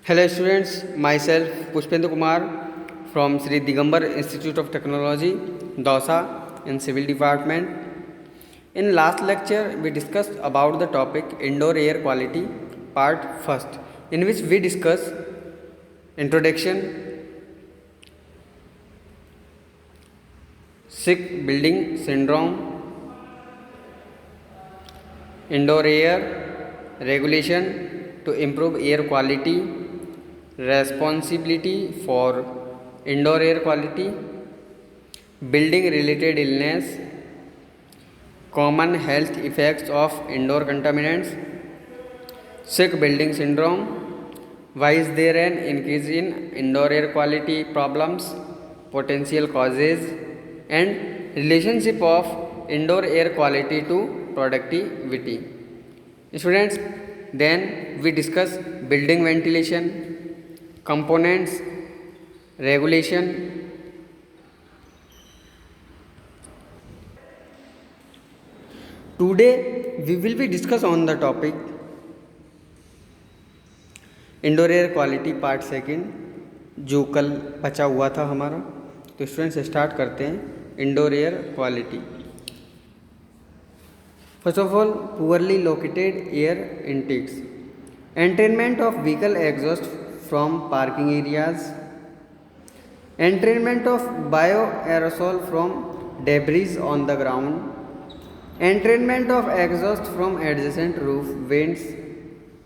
Hello students, myself Pushpendra Kumar from Sri Digambar Institute of Technology, Dausa in Civil Department. In last lecture, we discussed about the topic indoor air quality part first, in which we discuss introduction, sick building syndrome, indoor air regulation to improve air quality, responsibility for indoor air quality, building related illness, common health effects of indoor contaminants, sick building syndrome, why is there an increase in indoor air quality problems, potential causes, and relationship of indoor air quality to productivity. Students, then we discuss building ventilation, components, regulation. Today we will be discuss on the topic indoor air quality part second जो कल बचा हुआ था हमारा। तो students start करते हैं indoor air quality. First of all, poorly located air intakes, entrainment of vehicle exhaust from parking areas, entrainment of bioaerosol from debris on the ground, entrainment of exhaust from adjacent roof vents,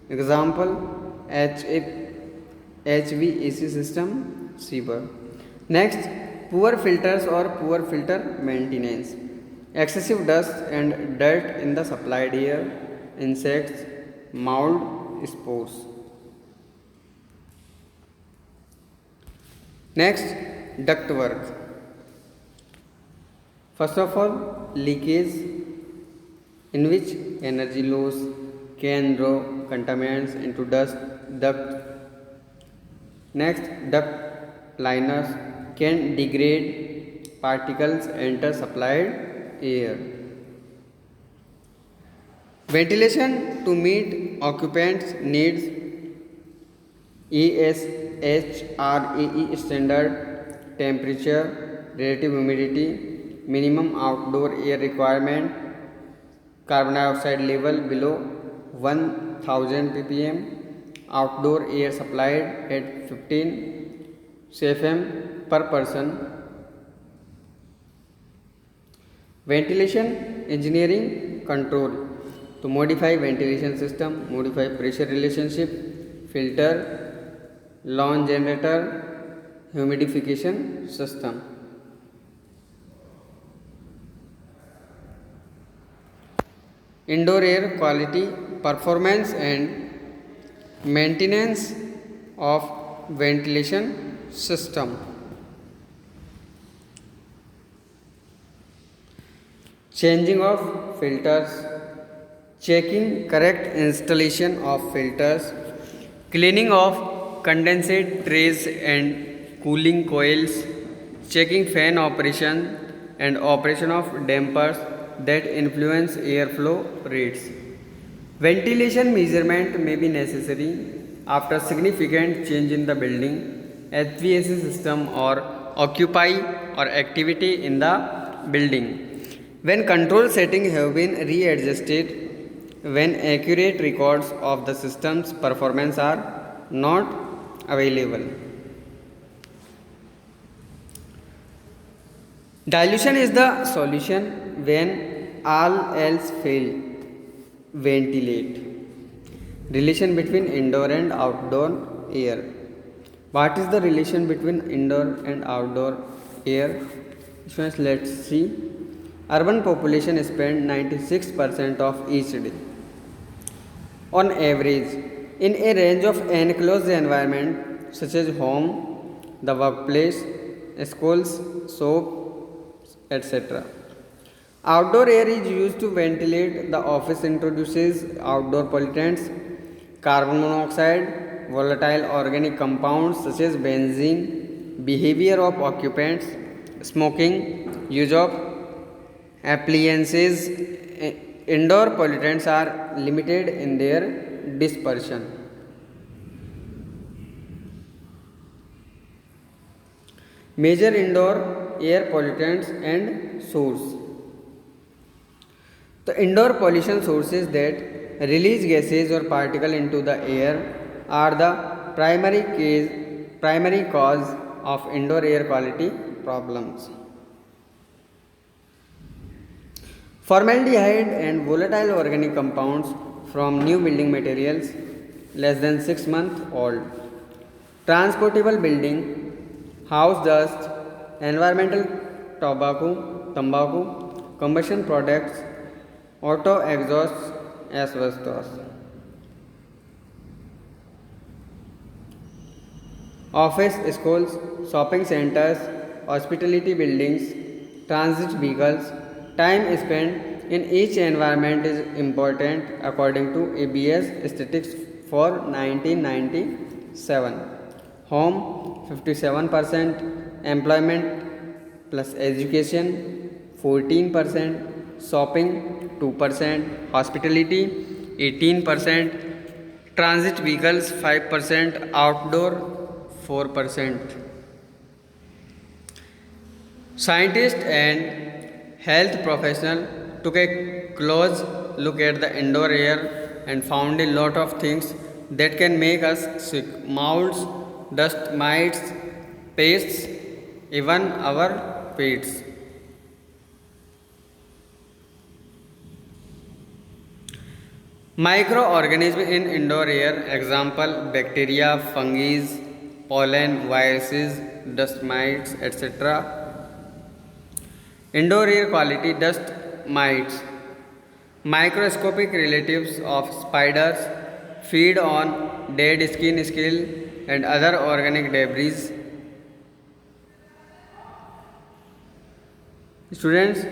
example HVAC system, sewer. Next, poor filters or poor filter maintenance, excessive dust and dirt in the supplied air, insects, mold, spores. Next, duct work. First of all, leakage, in which energy loss can draw contaminants into duct. Next, duct liners can degrade particles enter supplied air. Ventilation to meet occupants needs ESHRAE standard, temperature, relative humidity, minimum outdoor air requirement, carbon dioxide level below 1000 ppm, outdoor air supplied at 15 CFM per person. Ventilation engineering control to modify ventilation system, modify pressure relationship, filter, lawn generator, humidification system. Indoor air quality, performance and maintenance of ventilation system. Changing of filters, checking correct installation of filters, cleaning of condensate trays and cooling coils, checking fan operation and operation of dampers that influence airflow rates. Ventilation measurement may be necessary after significant change in the building, HVAC system or occupy or activity in the building. When control settings have been readjusted, when accurate records of the system's performance are not available. Dilution is the solution when all else fail. Ventilate. Relation between indoor and outdoor air. What is the relation between indoor and outdoor air? Let's see. Urban population spend 96% of each day on average in a range of enclosed environment such as home, the workplace, schools, shops, etc. Outdoor air is used to ventilate. The office introduces outdoor pollutants, carbon monoxide, volatile organic compounds such as benzene, behavior of occupants, smoking, use of appliances. Indoor pollutants are limited in their dispersion. Major indoor air pollutants and source. The indoor pollution sources that release gases or particles into the air are the primary cause of indoor air quality problems. Formaldehyde and volatile organic compounds from new building materials less than 6 months old. Transportable building, house dust, environmental tobacco, combustion products, auto exhausts, asbestos. Office, schools, shopping centers, hospitality buildings, transit vehicles, time spent in each environment is important according to ABS statistics for 1997. Home 57%, employment plus education 14%, shopping 2%, hospitality 18%, transit vehicles 5%, outdoor 4%. Scientists and health professionals took a close look at the indoor air and found a lot of things that can make us sick. Molds, dust mites, pests, even our pets. Microorganisms in indoor air, example bacteria, fungi, pollen, viruses, dust mites, etc. Indoor air quality, dust mites, microscopic relatives of spiders, feed on dead skin, scale, and other organic debris. Students,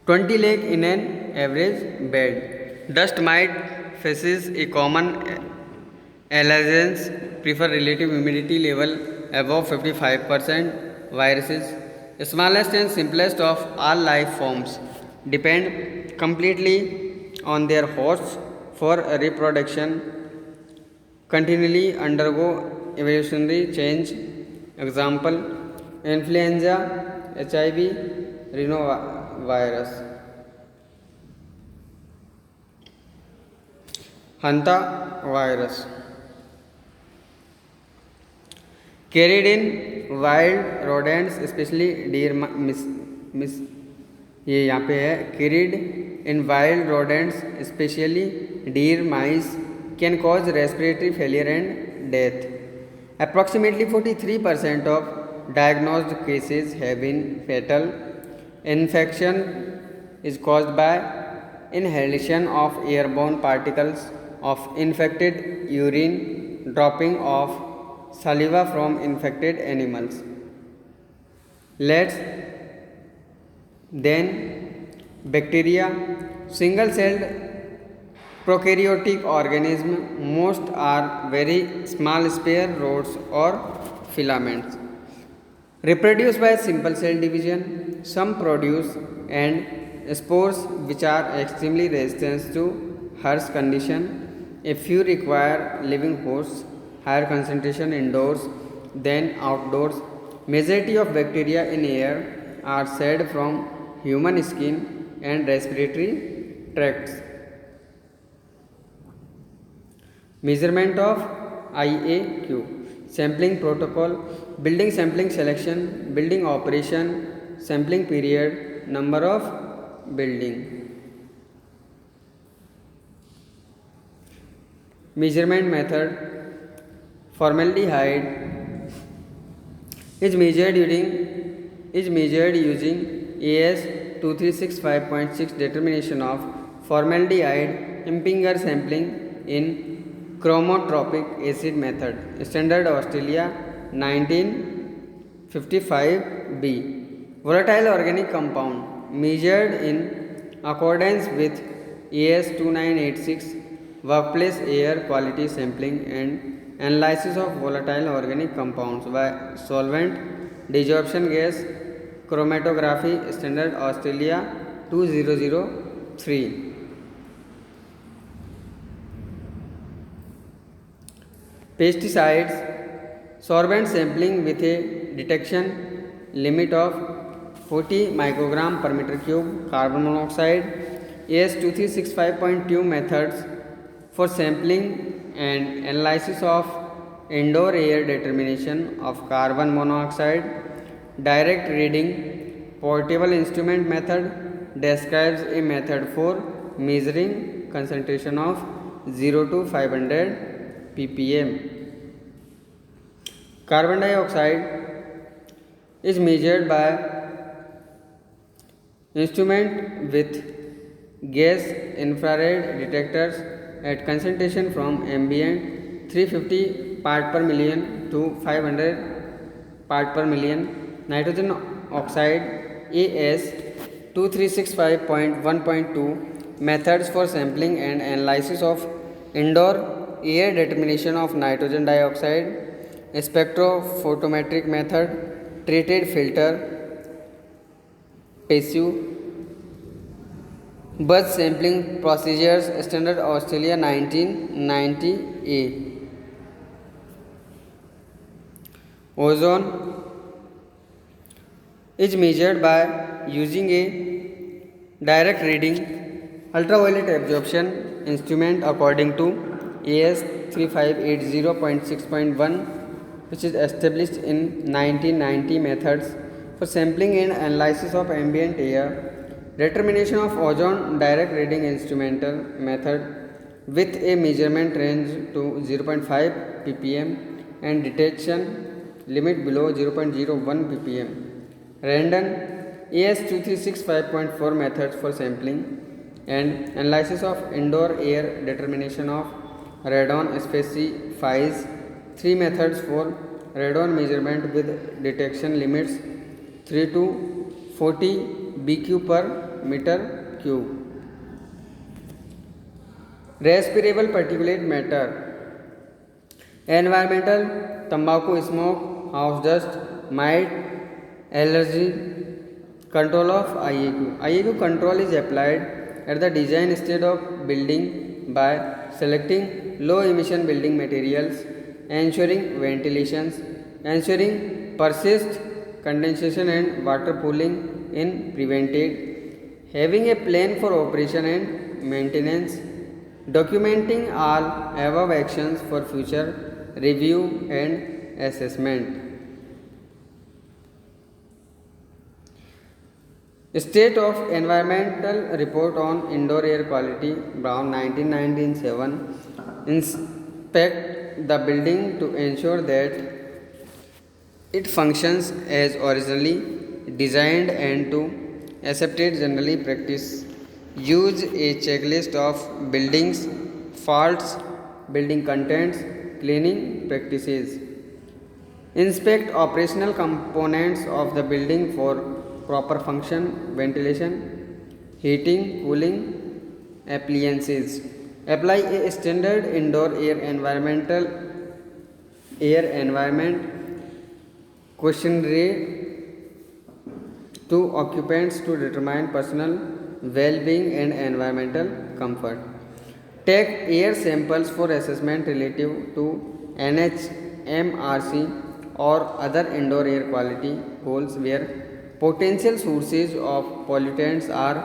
20 lakh in an average bed. Dust mite faces a common allergens, prefer relative humidity level above 55%. Viruses, smallest and simplest of all life forms, depend completely on their hosts for reproduction, continually undergo evolutionary change. Example, influenza, HIV, rhinovirus. Hantavirus. Carried in wild rodents, especially deer, ये यहाँ पे है carried in wild rodents, especially deer, mice, can cause respiratory failure and death. Approximately 43% of diagnosed cases have been fatal. Infection is caused by inhalation of airborne particles of infected urine, dropping of saliva from infected animals. Let's then bacteria, single-celled prokaryotic organism, most are very small sphere rods or filaments. Reproduce by simple cell division. Some produce and spores which are extremely resistant to harsh condition. A few require living hosts, higher concentration indoors than outdoors. Majority of bacteria in air are shed from human skin and respiratory tracts. Measurement of IAQ, sampling protocol, building sampling selection, building operation, sampling period, number of building. Measurement method. Formaldehyde is measured using AS 2365.6 determination of formaldehyde Impinger sampling in chromotropic acid method. Standard Australia 1955B. Volatile organic compound measured in accordance with AS 2986 workplace air quality sampling and analysis of volatile organic compounds by solvent desorption gas chromatography. Standard Australia 2003. Pesticides Sorbent sampling with a detection limit of 40 microgram per meter cube carbon monoxide. AS2365.2 methods for sampling and analysis of indoor air determination of carbon monoxide. Direct reading portable instrument method describes a method for measuring concentration of 0 to 500 ppm. Carbon dioxide is measured by instrument with gas infrared detectors at concentration from ambient 350 part per million to 500 part per million. Nitrogen oxide AS2365.1.2 methods for sampling and analysis of indoor air determination of nitrogen dioxide. Spectrophotometric method, treated filter, passive buzz sampling procedures, Standard Australia 1990A. Ozone is measured by using a direct reading ultraviolet absorption instrument according to AS 3580.6.1, which is established in 1990. Methods for sampling and analysis of ambient air. Determination of ozone direct reading instrumental method with a measurement range to 0.5 ppm and detection limit below 0.01 ppm. Random AS2365.4 methods for sampling and analysis of indoor air determination of radon specifies 3 methods for radon measurement with detection limits 3 to 40 BQ per meter cube. Respirable particulate matter. Environmental, tobacco smoke, house dust, mite, allergy. Control of IAQ. IAQ control is applied at the design stage of building by selecting low emission building materials, ensuring ventilations, ensuring persist condensation and water pooling in prevented, having a plan for operation and maintenance, documenting all above actions for future review and assessment. State of Environmental Report on Indoor Air Quality, Brown 1997. Inspect the building to ensure that it functions as originally designed and to accepted generally practice. Use a checklist of buildings, faults, building contents, cleaning practices. Inspect operational components of the building for proper function, ventilation, heating, cooling, appliances. Apply a standard indoor air environment questionnaire to occupants to determine personal well-being and environmental comfort. Take air samples for assessment relative to NHMRC or other indoor air quality goals where potential sources of pollutants are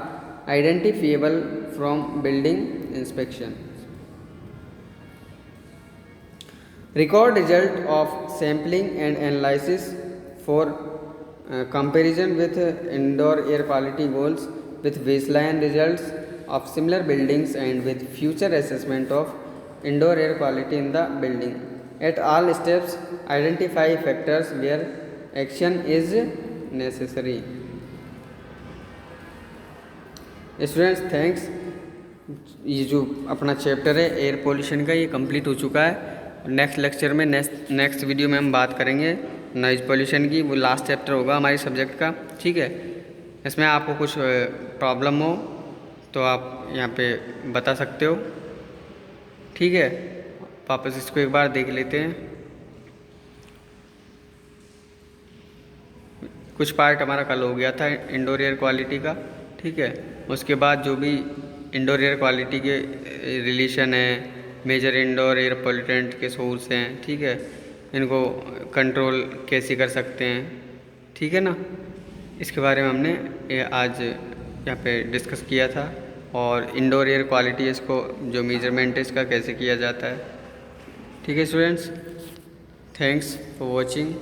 identifiable from building inspection. Record result of sampling and analysis for comparison with indoor air quality goals with baseline results of similar buildings and with future assessment of indoor air quality in the building. At all steps, identify factors where action is necessary. Students thanks. ये जो अपना chapter है air pollution का ये complete हो चुका है। Next lecture में नेक्स्ट वीडियो में हम बात करेंगे नॉइज़ पोल्यूशन की। वो लास्ट चैप्टर होगा हमारे सब्जेक्ट का, ठीक है। इसमें आपको कुछ प्रॉब्लम हो तो आप यहाँ पे बता सकते हो, ठीक है। वापस इसको एक बार देख लेते हैं। कुछ पार्ट हमारा कल हो गया था इंडोर एयर क्वालिटी का, ठीक है। उसके बाद जो भी इंडोर एयर क्वालिटी के रिलेशन है, मेजर इंडोर एयर पोल्यूटेंट के सोर्स हैं, ठीक है। इनको कंट्रोल कैसे कर सकते हैं, ठीक है ना। इसके बारे में हमने आज यहाँ पे डिस्कस किया था। और इंडोर एयर क्वालिटी इसको जो मेजरमेंट है इसका कैसे किया जाता है, ठीक है स्टूडेंट्स। Thanks for watching.